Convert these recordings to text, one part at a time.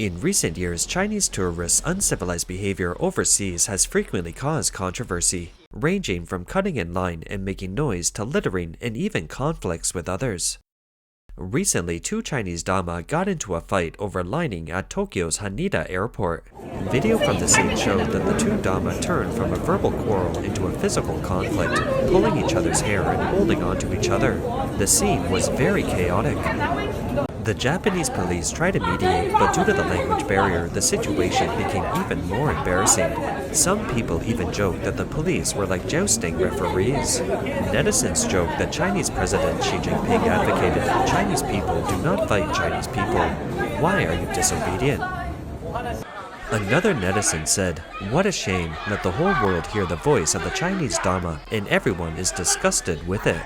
In recent years, Chinese tourists' uncivilized behavior overseas has frequently caused controversy, ranging from cutting in line and making noise to littering and even conflicts with others. Recently, two Chinese Dama got into a fight over lining at Tokyo's Haneda airport. Video from the scene showed that the two Dama turned from a verbal quarrel into a physical conflict, pulling each other's hair and holding onto each other. The scene was very chaotic. The Japanese police tried to mediate, but due to the language barrier, the situation became even more embarrassing. Some people even joked that the police were like jousting referees. Netizens joked that Chinese President Xi Jinping advocated, "Chinese people do not fight Chinese people. Why are you disobedient?" Another netizen said, "What a shame, let the whole world hear the voice of the Chinese Dama and everyone is disgusted with it."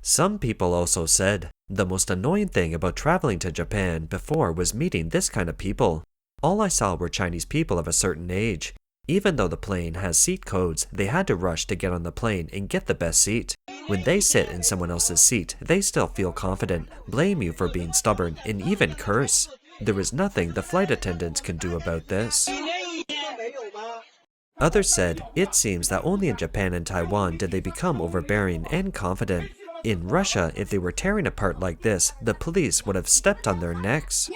Some people also said, "The most annoying thing about traveling to Japan before was meeting this kind of people. All I saw were Chinese people of a certain age. Even though the plane has seat codes, they had to rush to get on the plane and get the best seat. When they sit in someone else's seat, they still feel confident, blame you for being stubborn, and even curse. There is nothing the flight attendants can do about this." Others said, "It seems that only in Japan and Taiwan did they become overbearing and confident. In Russia, if they were tearing apart like this, the police would have stepped on their necks."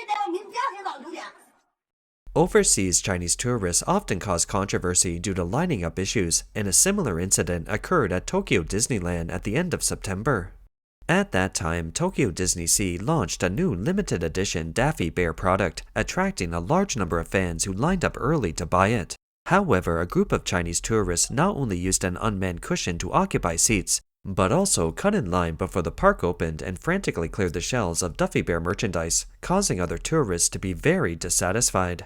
Overseas Chinese tourists often cause controversy due to lining up issues, and a similar incident occurred at Tokyo Disneyland at the end of September. At that time, Tokyo Disney Sea launched a new limited edition Daffy Bear product, attracting a large number of fans who lined up early to buy it. However, a group of Chinese tourists not only used an unmanned cushion to occupy seats, but also cut in line before the park opened and frantically cleared the shelves of Duffy Bear merchandise, causing other tourists to be very dissatisfied.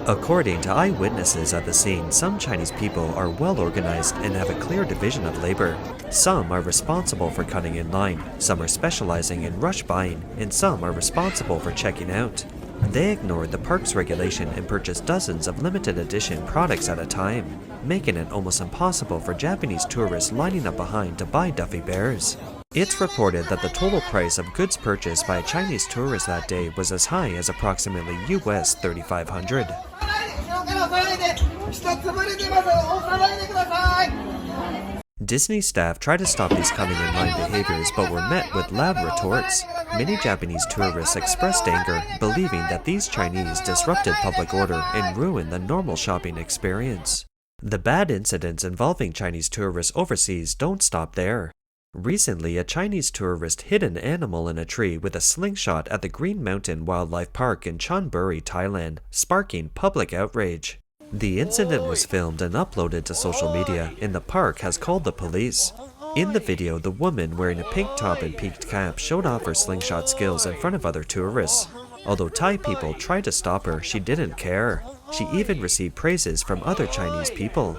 According to eyewitnesses at the scene, some Chinese people are well organized and have a clear division of labor. Some are responsible for cutting in line, some are specializing in rush buying, and some are responsible for checking out. They ignored the park's regulation and purchased dozens of limited edition products at a time, making it almost impossible for Japanese tourists lining up behind to buy Duffy Bears. It's reported that the total price of goods purchased by a Chinese tourist that day was as high as approximately US $3,500. Disney staff tried to stop these coming in line behaviors but were met with loud retorts. Many Japanese tourists expressed anger, believing that these Chinese disrupted public order and ruined the normal shopping experience. The bad incidents involving Chinese tourists overseas don't stop there. Recently, a Chinese tourist hit an animal in a tree with a slingshot at the Green Mountain Wildlife Park in Chonburi, Thailand, sparking public outrage. The incident was filmed and uploaded to social media, and the park has called the police. In the video, the woman wearing a pink top and peaked cap showed off her slingshot skills in front of other tourists. Although Thai people tried to stop her, she didn't care. She even received praises from other Chinese people.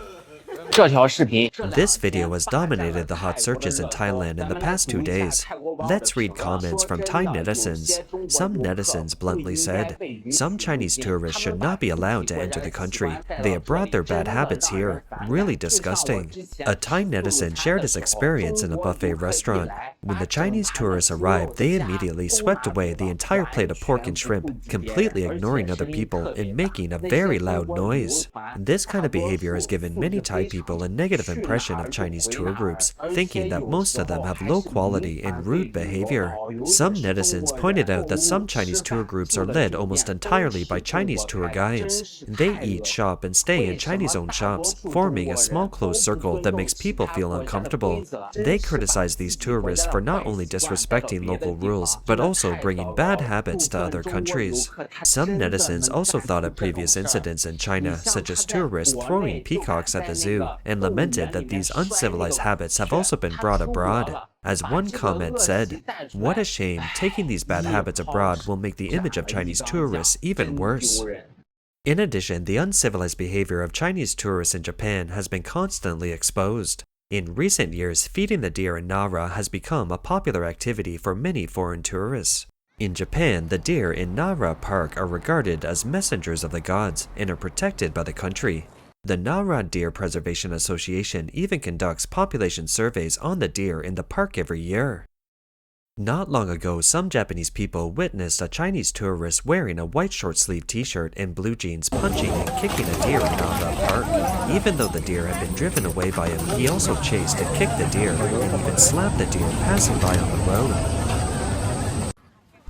This video has dominated the hot searches in Thailand in the past 2 days. Let's read comments from Thai netizens. Some netizens bluntly said, "Some Chinese tourists should not be allowed to enter the country. They have brought their bad habits here. Really disgusting." A Thai netizen shared his experience in a buffet restaurant. When the Chinese tourists arrived, they immediately swept away the entire plate of pork and shrimp, completely ignoring other people and making a very loud noise. This kind of behavior has given many Thai people a negative impression of Chinese tour groups, thinking that most of them have low quality and rude behavior. Some netizens pointed out that some Chinese tour groups are led almost entirely by Chinese tour guides. They eat, shop, and stay in Chinese-owned shops, forming a small closed circle that makes people feel uncomfortable. They criticize these tourists for not only disrespecting local rules, but also bringing bad habits to other countries. Some netizens also thought of previous incidents in China, such as tourists throwing peacocks at the zoo, and lamented that these uncivilized habits have also been brought abroad. As one comment said, "What a shame, taking these bad habits abroad will make the image of Chinese tourists even worse." In addition, the uncivilized behavior of Chinese tourists in Japan has been constantly exposed. In recent years, feeding the deer in Nara has become a popular activity for many foreign tourists. In Japan, the deer in Nara Park are regarded as messengers of the gods and are protected by the country. The Nara Deer Preservation Association even conducts population surveys on the deer in the park every year. Not long ago, some Japanese people witnessed a Chinese tourist wearing a white short-sleeved t-shirt and blue jeans punching and kicking a deer in Nara Park. Even though the deer had been driven away by him, he also chased and kicked the deer and even slapped the deer passing by on the road.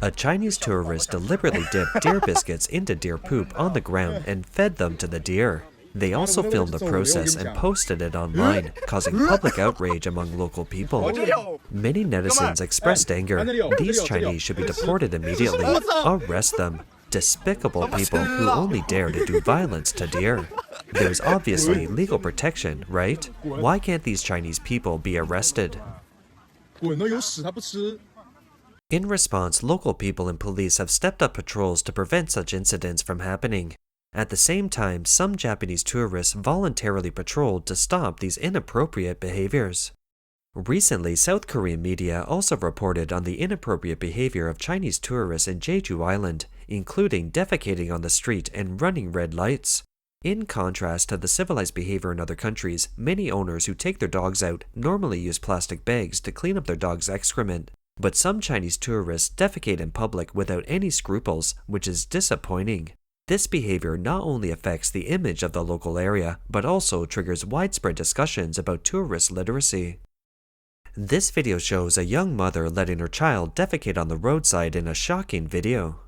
A Chinese tourist deliberately dipped deer biscuits into deer poop on the ground and fed them to the deer. They also filmed the process and posted it online, causing public outrage among local people. Many netizens expressed anger. These Chinese should be deported immediately. Arrest them. Despicable people who only dare to do violence to deer. There's obviously legal protection, right? Why can't these Chinese people be arrested? In response, local people and police have stepped up patrols to prevent such incidents from happening. At the same time, some Japanese tourists voluntarily patrolled to stop these inappropriate behaviors. Recently, South Korean media also reported on the inappropriate behavior of Chinese tourists in Jeju Island, including defecating on the street and running red lights. In contrast to the civilized behavior in other countries, many owners who take their dogs out normally use plastic bags to clean up their dog's excrement. But some Chinese tourists defecate in public without any scruples, which is disappointing. This behavior not only affects the image of the local area, but also triggers widespread discussions about tourist literacy. This video shows a young mother letting her child defecate on the roadside in a shocking video.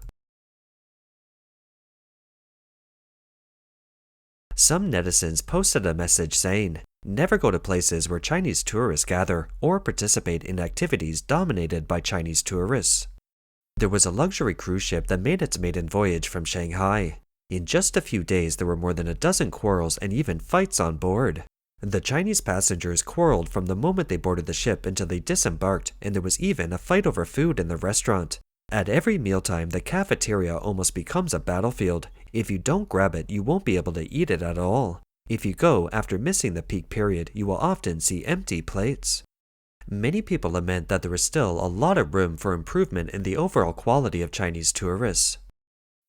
Some netizens posted a message saying, "Never go to places where Chinese tourists gather or participate in activities dominated by Chinese tourists." There was a luxury cruise ship that made its maiden voyage from Shanghai. In just a few days, there were more than a dozen quarrels and even fights on board. The Chinese passengers quarreled from the moment they boarded the ship until they disembarked, and there was even a fight over food in the restaurant. At every mealtime, the cafeteria almost becomes a battlefield. If you don't grab it, you won't be able to eat it at all. If you go after missing the peak period, you will often see empty plates. Many people lament that there is still a lot of room for improvement in the overall quality of Chinese tourists.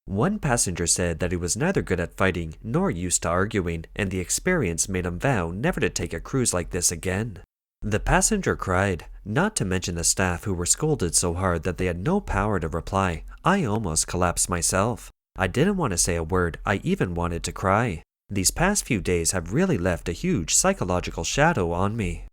One passenger said that he was neither good at fighting nor used to arguing, and the experience made him vow never to take a cruise like this again. The passenger cried, not to mention the staff who were scolded so hard that they had no power to reply. "I almost collapsed myself. I didn't want to say a word, I even wanted to cry. These past few days have really left a huge psychological shadow on me."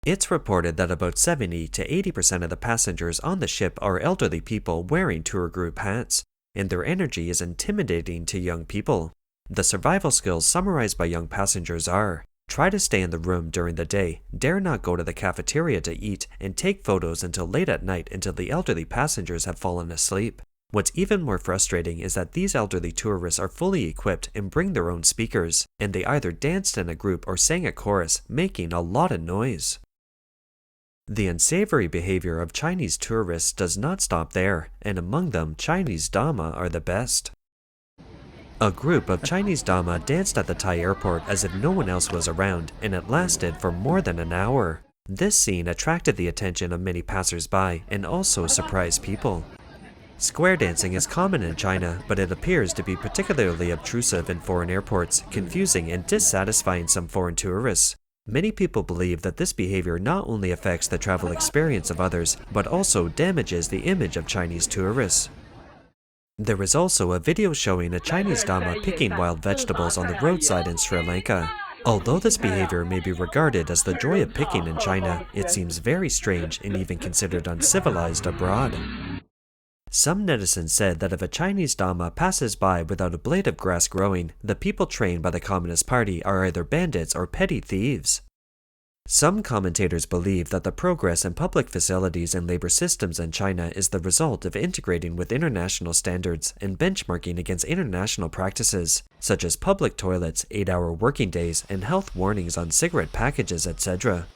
It's reported that about 70 to 80% of the passengers on the ship are elderly people wearing tour group hats, and their energy is intimidating to young people. The survival skills summarized by young passengers are: try to stay in the room during the day, dare not go to the cafeteria to eat, and take photos until late at night until the elderly passengers have fallen asleep. What's even more frustrating is that these elderly tourists are fully equipped and bring their own speakers, and they either danced in a group or sang a chorus, making a lot of noise. The unsavory behavior of Chinese tourists does not stop there, and among them, Chinese Dama are the best. A group of Chinese Dama danced at the Thai airport as if no one else was around, and it lasted for more than an hour. This scene attracted the attention of many passers-by and also surprised people. Square dancing is common in China, but it appears to be particularly obtrusive in foreign airports, confusing and dissatisfying some foreign tourists. Many people believe that this behavior not only affects the travel experience of others, but also damages the image of Chinese tourists. There is also a video showing a Chinese Dama picking wild vegetables on the roadside in Sri Lanka. Although this behavior may be regarded as the joy of picking in China, it seems very strange and even considered uncivilized abroad. Some netizens said that if a Chinese Dama passes by without a blade of grass growing, the people trained by the Communist Party are either bandits or petty thieves. Some commentators believe that the progress in public facilities and labor systems in China is the result of integrating with international standards and benchmarking against international practices, such as public toilets, 8-hour working days, and health warnings on cigarette packages, etc.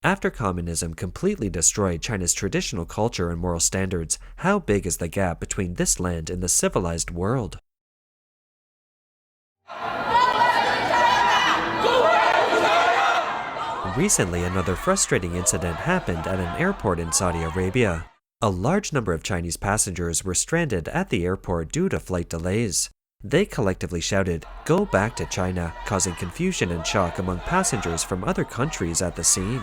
After communism completely destroyed China's traditional culture and moral standards, how big is the gap between this land and the civilized world? Recently, another frustrating incident happened at an airport in Saudi Arabia. A large number of Chinese passengers were stranded at the airport due to flight delays. They collectively shouted, "Go back to China," causing confusion and shock among passengers from other countries at the scene.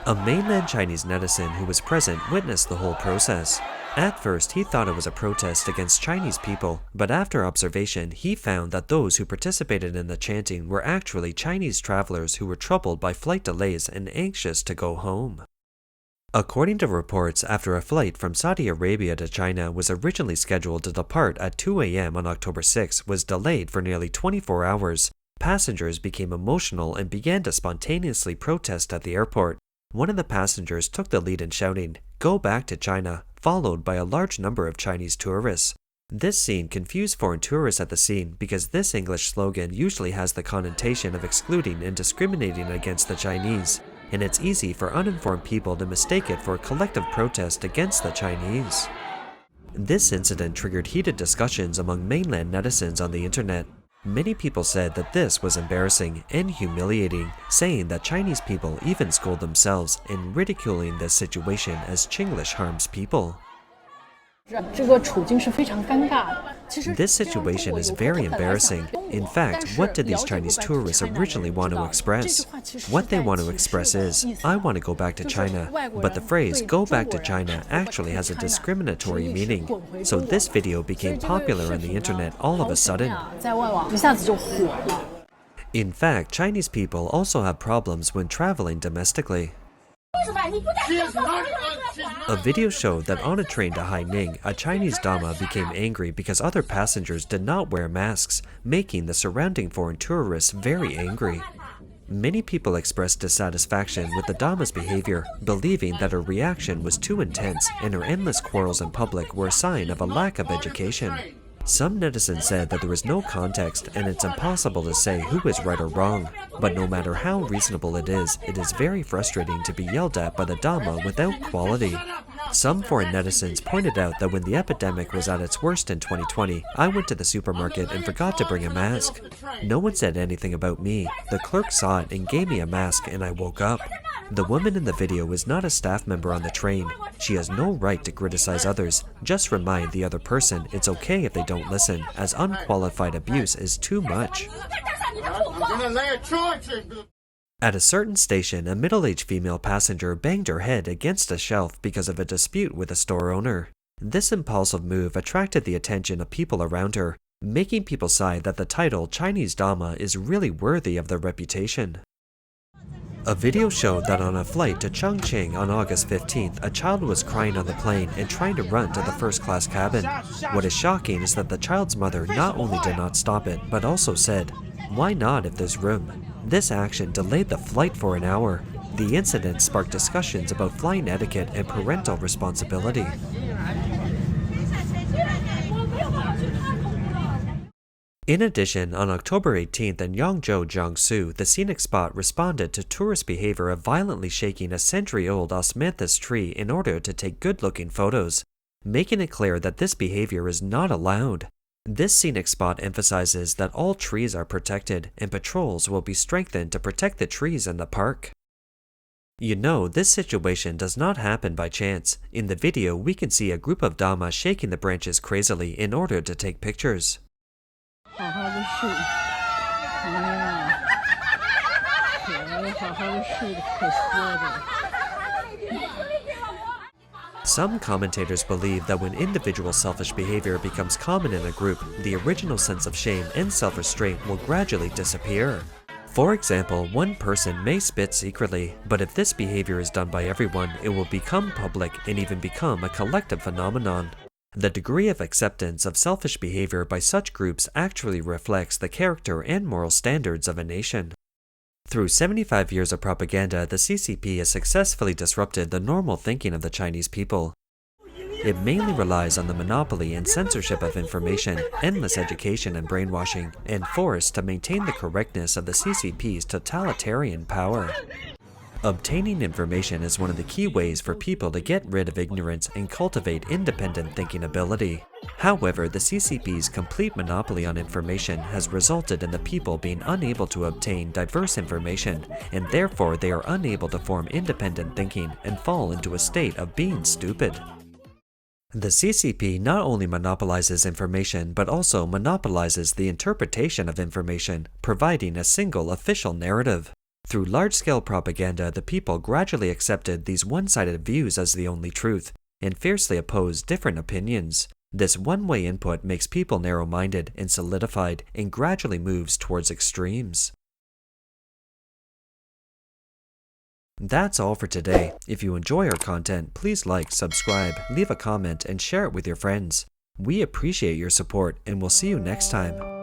A mainland Chinese netizen who was present witnessed the whole process. At first, he thought it was a protest against Chinese people, but after observation, he found that those who participated in the chanting were actually Chinese travelers who were troubled by flight delays and anxious to go home. According to reports, after a flight from Saudi Arabia to China was originally scheduled to depart at 2 a.m. on October 6 was delayed for nearly 24 hours, passengers became emotional and began to spontaneously protest at the airport. One of the passengers took the lead in shouting, "Go back to China," followed by a large number of Chinese tourists. This scene confused foreign tourists at the scene because this English slogan usually has the connotation of excluding and discriminating against the Chinese, and it's easy for uninformed people to mistake it for a collective protest against the Chinese. This incident triggered heated discussions among mainland netizens on the internet. Many people said that this was embarrassing and humiliating, saying that Chinese people even scold themselves and ridiculing this situation as Chinglish harms people. This situation is very embarrassing. In fact, what did these Chinese tourists originally want to express? What they want to express is, "I want to go back to China," but the phrase "go back to China" actually has a discriminatory meaning. So this video became popular on the internet all of a sudden. In fact, Chinese people also have problems when traveling domestically. A video showed that on a train to Haining, a Chinese Dama became angry because other passengers did not wear masks, making the surrounding foreign tourists very angry. Many people expressed dissatisfaction with the Dama's behavior, believing that her reaction was too intense and her endless quarrels in public were a sign of a lack of education. Some netizens said that there was no context and it's impossible to say who is right or wrong, but no matter how reasonable it is very frustrating to be yelled at by the Dama without quality. Some foreign netizens pointed out that when the epidemic was at its worst in 2020, I went to the supermarket and forgot to bring a mask. No one said anything about me. The clerk saw it and gave me a mask and I woke up. The woman in the video was not a staff member on the train. She has no right to criticize others. Just remind the other person it's okay if they don't listen, as unqualified abuse is too much. At a certain station, a middle-aged female passenger banged her head against a shelf because of a dispute with a store owner. This impulsive move attracted the attention of people around her, making people sigh that the title Chinese Dama is really worthy of their reputation. A video showed that on a flight to Chongqing on August 15th, a child was crying on the plane and trying to run to the first-class cabin. What is shocking is that the child's mother not only did not stop it, but also said, "Why not if there's room?" This action delayed the flight for an hour. The incident sparked discussions about flying etiquette and parental responsibility. In addition, on October 18th in Yangzhou, Jiangsu, the scenic spot responded to tourist behavior of violently shaking a century-old osmanthus tree in order to take good-looking photos, making it clear that this behavior is not allowed. This scenic spot emphasizes that all trees are protected and patrols will be strengthened to protect the trees in the park. You know, this situation does not happen by chance. In the video, we can see a group of Dama shaking the branches crazily in order to take pictures. Some commentators believe that when individual selfish behavior becomes common in a group, the original sense of shame and self-restraint will gradually disappear. For example, one person may spit secretly, but if this behavior is done by everyone, it will become public and even become a collective phenomenon. The degree of acceptance of selfish behavior by such groups actually reflects the character and moral standards of a nation. Through 75 years of propaganda, the CCP has successfully disrupted the normal thinking of the Chinese people. It mainly relies on the monopoly and censorship of information, endless education and brainwashing, and force to maintain the correctness of the CCP's totalitarian power. Obtaining information is one of the key ways for people to get rid of ignorance and cultivate independent thinking ability. However, the CCP's complete monopoly on information has resulted in the people being unable to obtain diverse information, and therefore they are unable to form independent thinking and fall into a state of being stupid. The CCP not only monopolizes information, but also monopolizes the interpretation of information, providing a single official narrative. Through large-scale propaganda, the people gradually accepted these one-sided views as the only truth, and fiercely opposed different opinions. This one-way input makes people narrow-minded and solidified, and gradually moves towards extremes. That's all for today. If you enjoy our content, please like, subscribe, leave a comment, and share it with your friends. We appreciate your support, and we'll see you next time.